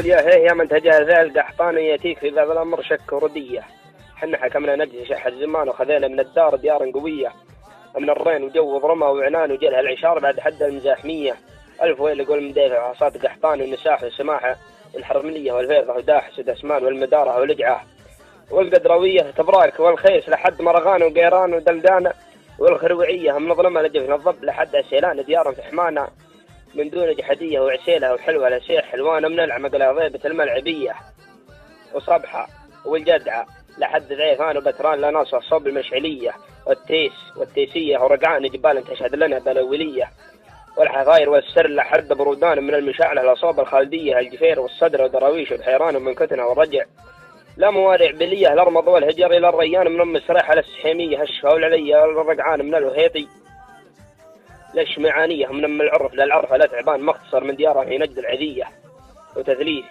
قل يا هي يا من تجاهل القحطان ياتيك في باب الامر شك ورديه. حنا حكمنا نجزي شح الزمان وخذينا من الدار ديار قويه، من الرين وجو ظلمه وعنان وجلها العشار بعد حد المزاحميه. الف ويل يقول من دافع عصات قحطان والنساح والسماحه الحرمليه والفيضه وداحس ودسمان والمداره ولجعه والقدرويه تبراك والخيس لحد مرغان وقيران ودلدانه والخروعيه من ظلمه لجفن الضب لحد السيلان ديار في حمانه من دون جحديه وعسيله وحلوه لسيح حلوانه من العمق لضيبه الملعبيه وصبحه والجدعه لحد ذيفان وبتران لناصر صوب المشعليه والتيسيه ورقعان جبال تشهد لنا بلوليه والحظاير والسر لحد برودان من المشاعله لصوب الخالديه الجفير والصدر ودراويش والحيران ومن كتنه والرجع لا موارع بليه الارمض والهجر الى الريان من ام السريحه للسحيميه هشها والعليه والرقعان من الوهيطي للشمعانيه من ام العرف للعرفه لا تعبان مختصر من دياره في نجد العذيه وتثليث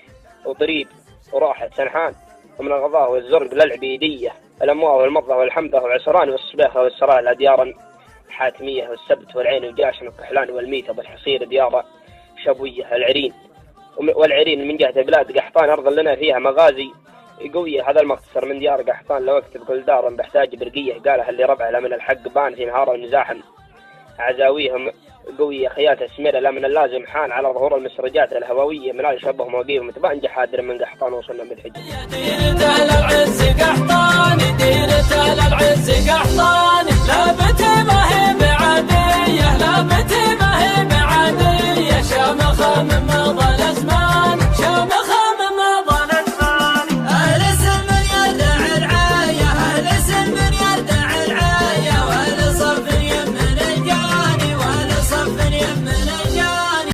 وطريب وراحه سنحان ومن الغضاء والزرق للعبيديه الامواه والمضه والحمده والعسران والصباخه والسراء ديارا حاتميه والسبت والعين والجاشن والكحلان والميته والحصير دياره شبويه العرين والعرين من جهه بلاد قحطان ارض لنا فيها مغازي قويه. هذا المختصر من ديار قحطان لو اكتب كل دار بحتاج برقيه قالها اللي ربعها من الحق بان في نهار المزاحم عزاويهم قويه خيات السميره لا من اللازم حان على ظهور المسرجات الهوويه من شبه موقيهم متبان جحادر من قحطان وصلنا بالحج. ديرة العز قحطان ديرة العز قحطان لا بتبه